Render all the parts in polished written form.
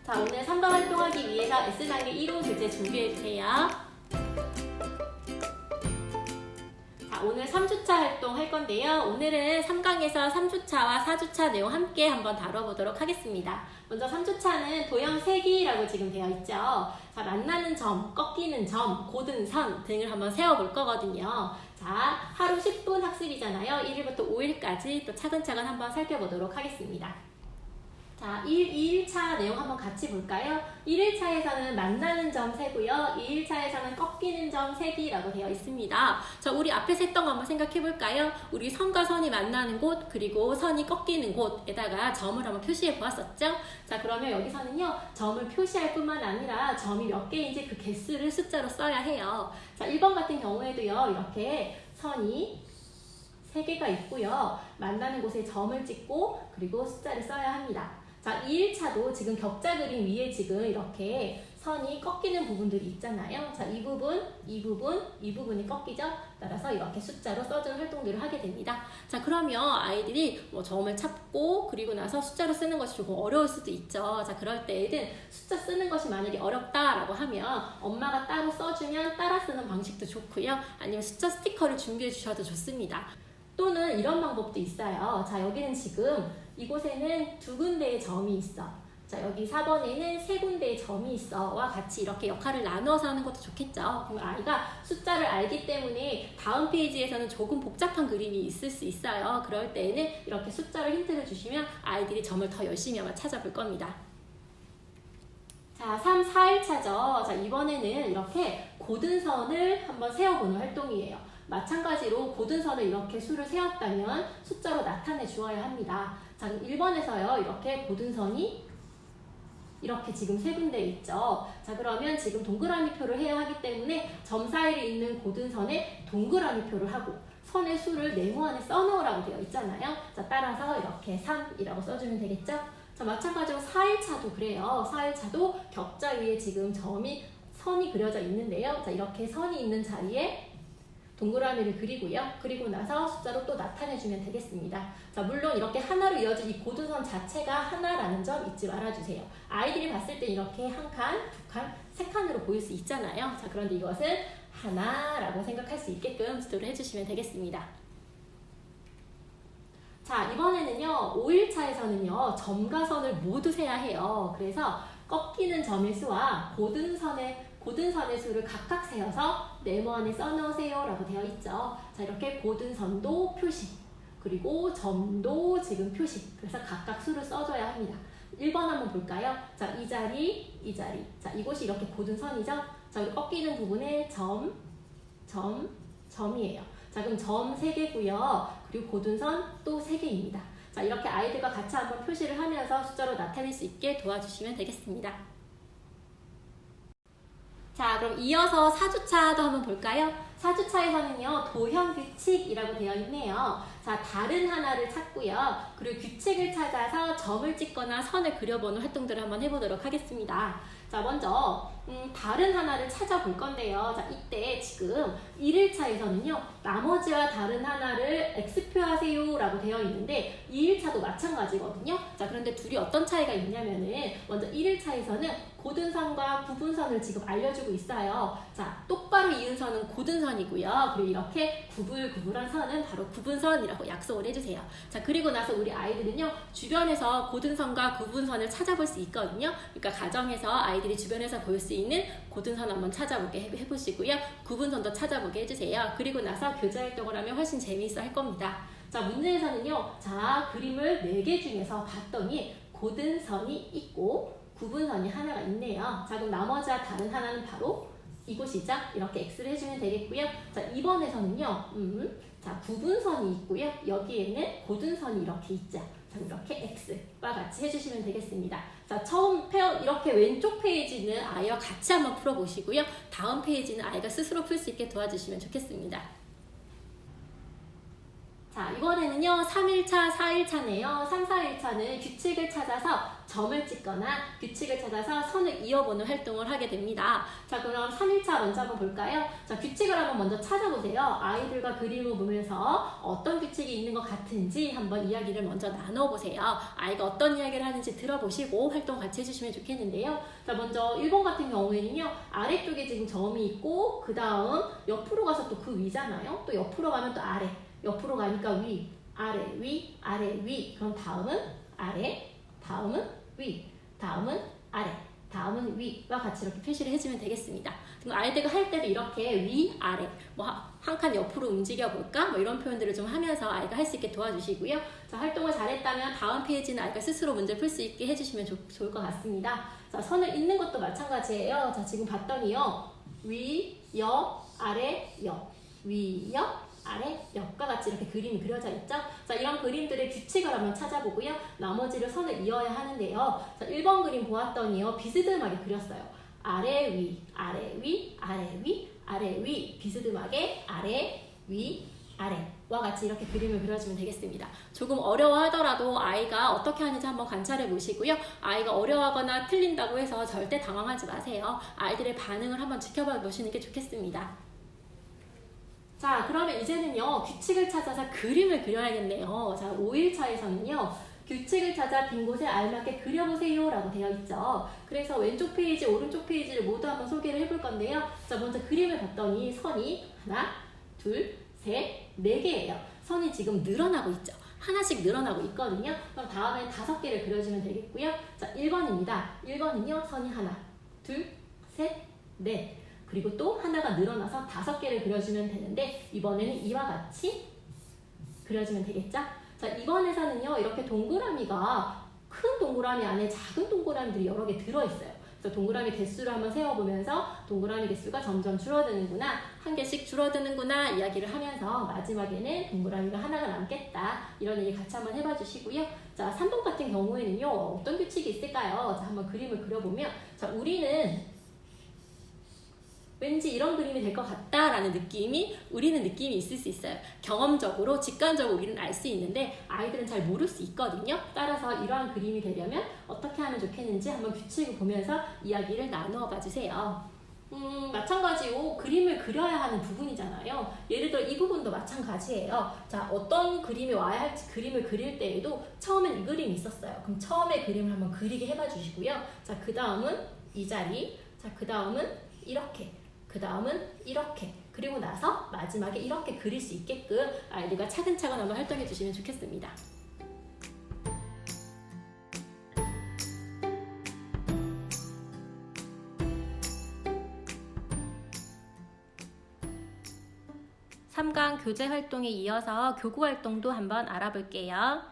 자, 오늘 3번 활동하기 위해서 S단계 1호 교재 준비해주세요. 자, 오늘 3주차 활동 할 건데요. 오늘은 3강에서 3주차와 4주차 내용 함께 한번 다뤄보도록 하겠습니다. 먼저 3주차는 도형 세기라고 지금 되어 있죠. 자, 만나는 점, 꺾이는 점, 고등선 등을 한번 세워볼 거거든요. 자, 하루 10분 학습이잖아요. 1일부터 5일까지 또 차근차근 한번 살펴보도록 하겠습니다. 자, 2일차 내용 한번 같이 볼까요? 1일차에서는 만나는 점 세고요. 2일차에서는 꺾이는 점 세기라고 되어 있습니다. 자, 우리 앞에서 했던 거 한번 생각해 볼까요? 우리 선과 선이 만나는 곳, 그리고 선이 꺾이는 곳에다가 점을 한번 표시해 보았었죠? 자, 그러면 여기서는요, 점을 표시할 뿐만 아니라 점이 몇 개인지 그 개수를 숫자로 써야 해요. 자, 1번 같은 경우에도요, 이렇게 선이 3개가 있고요. 만나는 곳에 점을 찍고 그리고 숫자를 써야 합니다. 자, 2일차도 지금 격자 그림 위에 지금 이렇게 선이 꺾이는 부분들이 있잖아요. 자, 이 부분이 꺾이죠? 따라서 이렇게 숫자로 써주는 활동들을 하게 됩니다. 자, 그러면 아이들이 뭐 점을 찾고 그리고 나서 숫자로 쓰는 것이 조금 어려울 수도 있죠. 자, 그럴 때에는 숫자 쓰는 것이 만약에 어렵다라고 하면 엄마가 따로 써주면 따라 쓰는 방식도 좋고요. 아니면 숫자 스티커를 준비해 주셔도 좋습니다. 또는 이런 방법도 있어요. 자, 여기는 지금 이곳에는 2군데의 점이 있어. 자, 여기 4번에는 3군데의 점이 있어. 와 같이 이렇게 역할을 나누어서 하는 것도 좋겠죠. 그럼 아이가 숫자를 알기 때문에 다음 페이지에서는 조금 복잡한 그림이 있을 수 있어요. 그럴 때에는 이렇게 숫자로 힌트를 주시면 아이들이 점을 더 열심히 아마 찾아볼 겁니다. 자, 3, 4일차죠. 자, 이번에는 이렇게 고등선을 한번 세워보는 활동이에요. 마찬가지로 고등선을 이렇게 수를 세웠다면 숫자로 나타내 주어야 합니다. 자, 1번에서요, 이렇게 고등선이 이렇게 지금 3군데 있죠. 자, 그러면 지금 동그라미 표를 해야 하기 때문에 점 사이에 있는 고등선에 동그라미 표를 하고 선의 수를 네모안에 써놓으라고 되어 있잖아요. 자, 따라서 이렇게 3이라고 써주면 되겠죠? 자, 마찬가지로 4일차도 그래요. 4일차도 격자 위에 지금 선이 그려져 있는데요. 자, 이렇게 선이 있는 자리에 동그라미를 그리고요. 그리고 나서 숫자로 또 나타내주면 되겠습니다. 자, 물론 이렇게 하나로 이어진 이 고등선 자체가 하나라는 점 잊지 말아주세요. 아이들이 봤을 때 이렇게 한 칸, 2칸, 3칸으로 보일 수 있잖아요. 자, 그런데 이것은 하나라고 생각할 수 있게끔 지도를 해주시면 되겠습니다. 자, 이번에는요, 5일차에서는요, 점과 선을 모두 세야 해요. 그래서 꺾이는 점의 수와 고등선의 수를 각각 세어서 네모안에 써놓으세요 라고 되어 있죠. 자, 이렇게 고등선도 표시, 그리고 점도 지금 표시. 그래서 각각 수를 써줘야 합니다. 1번 한번 볼까요? 자, 이 자리. 자, 이곳이 이렇게 고등선이죠? 자, 여기 꺾이는 부분에 점이에요. 자, 그럼 점 3개고요. 그리고 고등선 또 3개입니다. 자, 이렇게 아이들과 같이 한번 표시를 하면서 숫자로 나타낼 수 있게 도와주시면 되겠습니다. 자, 그럼 이어서 4주차도 한번 볼까요? 4주차에서는요, 도형 규칙이라고 되어 있네요. 자, 다른 하나를 찾고요. 그리고 규칙을 찾아서 점을 찍거나 선을 그려보는 활동들을 한번 해보도록 하겠습니다. 자, 먼저 다른 하나를 찾아볼 건데요. 자, 이때 지금 1일차에서는요, 나머지와 다른 하나를 X표 하세요 라고 되어 있는데 2일차도 마찬가지거든요. 자, 그런데 둘이 어떤 차이가 있냐면은 먼저 1일차에서는 고등선과 구분선을 지금 알려주고 있어요. 자, 똑바로 이은 선은 고등선이고요. 그리고 이렇게 구불구불한 선은 바로 구분선이라고 약속을 해주세요. 자, 그리고 나서 우리 아이들은요, 주변에서 고등선과 구분선을 찾아볼 수 있거든요. 그러니까 가정에서 아이들이 주변에서 볼 수 있는 고등선 한번 찾아보게 해보시고요. 구분선도 찾아보게 해주세요. 그리고 나서 교재 활동을 하면 훨씬 재미있어 할 겁니다. 자, 문제에서는요, 자, 그림을 4개 중에서 봤더니 고등선이 있고 구분선이 하나가 있네요. 자, 그럼 나머지와 다른 하나는 바로 이곳이죠. 이렇게 X를 해주면 되겠고요. 자, 2번에서는요, 자, 구분선이 있고요. 여기에는 고등선이 이렇게 있죠. 자, 이렇게 X와 같이 해주시면 되겠습니다. 자, 처음 이렇게 왼쪽 페이지는 아이와 같이 한번 풀어보시고요. 다음 페이지는 아이가 스스로 풀 수 있게 도와주시면 좋겠습니다. 자, 이번에는요, 3일차, 4일차네요. 3, 4일차는 규칙을 찾아서 점을 찍거나 규칙을 찾아서 선을 이어보는 활동을 하게 됩니다. 자, 그럼 3일차 먼저 한번 볼까요? 자, 규칙을 한번 먼저 찾아보세요. 아이들과 그림을 보면서 어떤 규칙이 있는 것 같은지 한번 이야기를 먼저 나눠보세요. 아이가 어떤 이야기를 하는지 들어보시고 활동 같이 해주시면 좋겠는데요. 자, 먼저 1번 같은 경우에는요, 아래쪽에 지금 점이 있고, 그 다음 옆으로 가서 또 그 위잖아요. 또 옆으로 가면 또 아래. 옆으로 가니까 위, 아래, 위, 아래, 위. 그럼 다음은 아래, 다음은 위, 다음은 아래, 다음은 위와 같이 이렇게 표시를 해주면 되겠습니다. 그럼 아이들과 할 때도 이렇게 위, 아래, 뭐 한 칸 옆으로 움직여 볼까? 뭐 이런 표현들을 좀 하면서 아이가 할 수 있게 도와주시고요. 자, 활동을 잘했다면 다음 페이지는 아이가 스스로 문제 풀 수 있게 해주시면 좋을 것 같습니다. 자, 선을 잇는 것도 마찬가지예요. 자, 지금 봤더니요, 위, 여, 아래, 여, 위, 여, 아래, 옆과 같이 이렇게 그림이 그려져 있죠? 자, 이런 그림들의 규칙을 한번 찾아보고요. 나머지를 선을 이어야 하는데요. 자, 1번 그림 보았더니요. 비스듬하게 그렸어요. 아래, 위, 아래, 위, 아래, 위, 아래, 위. 비스듬하게 아래, 위, 아래와 같이 이렇게 그림을 그려주면 되겠습니다. 조금 어려워하더라도 아이가 어떻게 하는지 한번 관찰해 보시고요. 아이가 어려워하거나 틀린다고 해서 절대 당황하지 마세요. 아이들의 반응을 한번 지켜봐 보시는 게 좋겠습니다. 자, 그러면 이제는요, 규칙을 찾아서 그림을 그려야겠네요. 자, 5일차에서는요, 규칙을 찾아 빈 곳에 알맞게 그려보세요 라고 되어 있죠. 그래서 왼쪽 페이지, 오른쪽 페이지를 모두 한번 소개를 해볼 건데요. 자, 먼저 그림을 봤더니 선이 하나, 둘, 셋, 네 개예요. 선이 지금 늘어나고 있죠. 하나씩 늘어나고 있거든요. 그럼 다음엔 5개를 그려주면 되겠고요. 자, 1번입니다. 1번은요, 선이 하나, 둘, 셋, 넷. 그리고 또 하나가 늘어나서 5개를 그려주면 되는데, 이번에는 이와 같이 그려주면 되겠죠? 자, 이번에서는요, 이렇게 동그라미가 큰 동그라미 안에 작은 동그라미들이 여러 개 들어있어요. 그래서 동그라미 개수를 한번 세어보면서 동그라미 개수가 점점 줄어드는구나, 한 개씩 줄어드는구나 이야기를 하면서 마지막에는 동그라미가 하나가 남겠다, 이런 얘기 같이 한번 해봐 주시고요. 자, 3번 같은 경우에는요, 어떤 규칙이 있을까요? 자, 한번 그림을 그려보면, 자, 우리는 왠지 이런 그림이 될 것 같다라는 우리는 느낌이 있을 수 있어요. 경험적으로, 직관적으로 우리는 알 수 있는데 아이들은 잘 모를 수 있거든요. 따라서 이러한 그림이 되려면 어떻게 하면 좋겠는지 한번 규칙을 보면서 이야기를 나누어 봐주세요. 마찬가지로 그림을 그려야 하는 부분이잖아요. 예를 들어 이 부분도 마찬가지예요. 자, 어떤 그림이 와야 할지 그림을 그릴 때에도 처음엔 이 그림이 있었어요. 그럼 처음에 그림을 한번 그리게 해봐 주시고요. 자, 그 다음은 이 자리, 자, 그 다음은 이렇게, 그 다음은 이렇게, 그리고 나서 마지막에 이렇게 그릴 수 있게끔 아이들과 차근차근 한번 활동해 주시면 좋겠습니다. (3강) 교재 활동에 이어서 교구 활동도 한번 알아볼게요.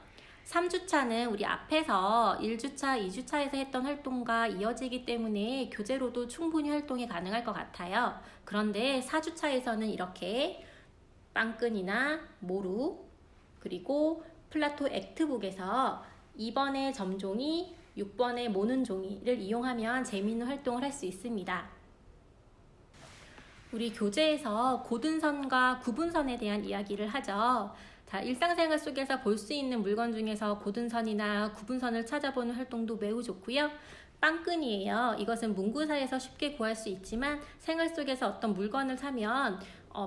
3주차는 우리 앞에서 1주차, 2주차에서 했던 활동과 이어지기 때문에 교재로도 충분히 활동이 가능할 것 같아요. 그런데 4주차에서는 이렇게 빵끈이나 모루, 그리고 플라토 액트북에서 2번의 점종이, 6번의 모는 종이를 이용하면 재미있는 활동을 할 수 있습니다. 우리 교재에서 고든선과 구분선에 대한 이야기를 하죠. 자, 일상생활 속에서 볼 수 있는 물건 중에서 고든선이나 구분선을 찾아보는 활동도 매우 좋고요. 빵끈이에요. 이것은 문구사에서 쉽게 구할 수 있지만 생활 속에서 어떤 물건을 사면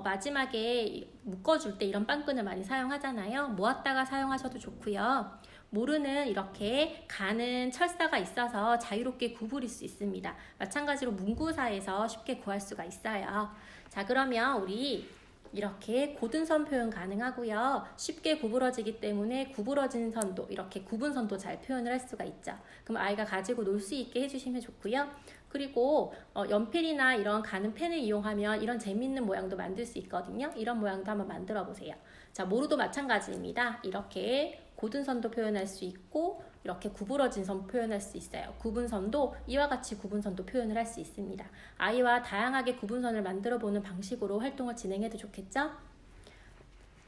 마지막에 묶어줄 때 이런 빵끈을 많이 사용하잖아요. 모았다가 사용하셔도 좋고요. 모르는 이렇게 가는 철사가 있어서 자유롭게 구부릴 수 있습니다. 마찬가지로 문구사에서 쉽게 구할 수가 있어요. 자, 그러면 우리 이렇게 고든선 표현 가능하고요. 쉽게 구부러지기 때문에 구부러진 선도, 이렇게 구분선도 잘 표현을 할 수가 있죠. 그럼 아이가 가지고 놀 수 있게 해주시면 좋고요. 그리고 연필이나 이런 가는 펜을 이용하면 이런 재밌는 모양도 만들 수 있거든요. 이런 모양도 한번 만들어 보세요. 자, 모루도 마찬가지입니다. 이렇게 고든선도 표현할 수 있고 이렇게 구부러진 선 표현할 수 있어요. 구분선도 이와 같이 구분선도 표현을 할 수 있습니다. 아이와 다양하게 구분선을 만들어 보는 방식으로 활동을 진행해도 좋겠죠?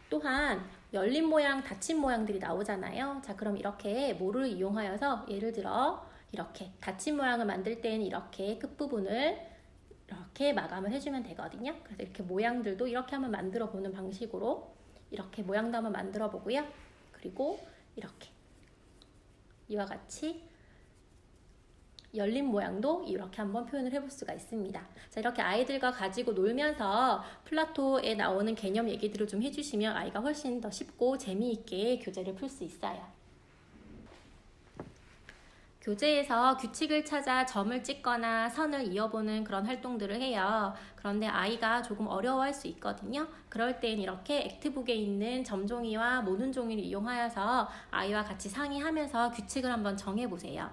또한 열린 모양, 닫힌 모양들이 나오잖아요. 자, 그럼 이렇게 모루를 이용하여서 예를 들어 이렇게 닫힌 모양을 만들 때는 이렇게 끝부분을 이렇게 마감을 해주면 되거든요. 그래서 이렇게 모양들도 이렇게 한번 만들어 보는 방식으로 이렇게 모양도 한번 만들어 보고요. 그리고 이렇게 이와 같이 열린 모양도 이렇게 한번 표현을 해볼 수가 있습니다. 자, 이렇게 아이들과 가지고 놀면서 플라토에 나오는 개념 얘기들을 좀 해주시면 아이가 훨씬 더 쉽고 재미있게 교재를 풀 수 있어요. 교재에서 규칙을 찾아 점을 찍거나 선을 이어보는 그런 활동들을 해요. 그런데 아이가 조금 어려워할 수 있거든요. 그럴 땐 이렇게 액트북에 있는 점종이와 모눈종이를 이용하여서 아이와 같이 상의하면서 규칙을 한번 정해보세요.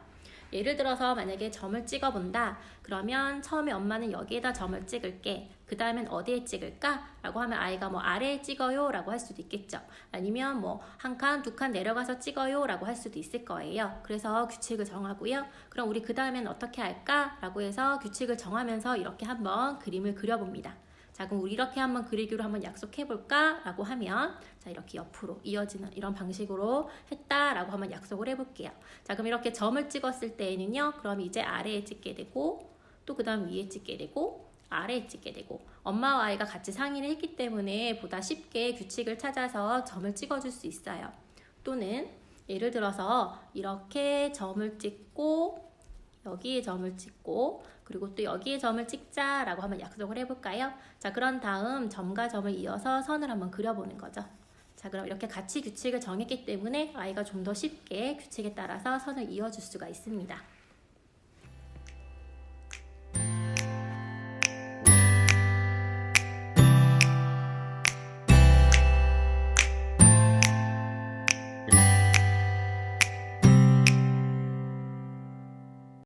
예를 들어서 만약에 점을 찍어본다. 그러면 처음에 엄마는 여기에다 점을 찍을게. 그 다음엔 어디에 찍을까? 라고 하면 아이가 뭐 아래에 찍어요 라고 할 수도 있겠죠. 아니면 뭐 한 칸, 두 칸 내려가서 찍어요 라고 할 수도 있을 거예요. 그래서 규칙을 정하고요. 그럼 우리 그 다음엔 어떻게 할까? 라고 해서 규칙을 정하면서 이렇게 한번 그림을 그려봅니다. 자, 그럼 우리 이렇게 한번 그리기로 한번 약속해볼까? 라고 하면 자, 이렇게 옆으로 이어지는 이런 방식으로 했다라고 한번 약속을 해볼게요. 자, 그럼 이렇게 점을 찍었을 때에는요. 그럼 이제 아래에 찍게 되고 또 그 다음 위에 찍게 되고 아래에 찍게 되고 엄마와 아이가 같이 상의를 했기 때문에 보다 쉽게 규칙을 찾아서 점을 찍어줄 수 있어요. 또는 예를 들어서 이렇게 점을 찍고 여기에 점을 찍고 그리고 또 여기에 점을 찍자라고 한번 약속을 해볼까요? 자, 그런 다음 점과 점을 이어서 선을 한번 그려보는 거죠. 자, 그럼 이렇게 같이 규칙을 정했기 때문에 아이가 좀 더 쉽게 규칙에 따라서 선을 이어줄 수가 있습니다.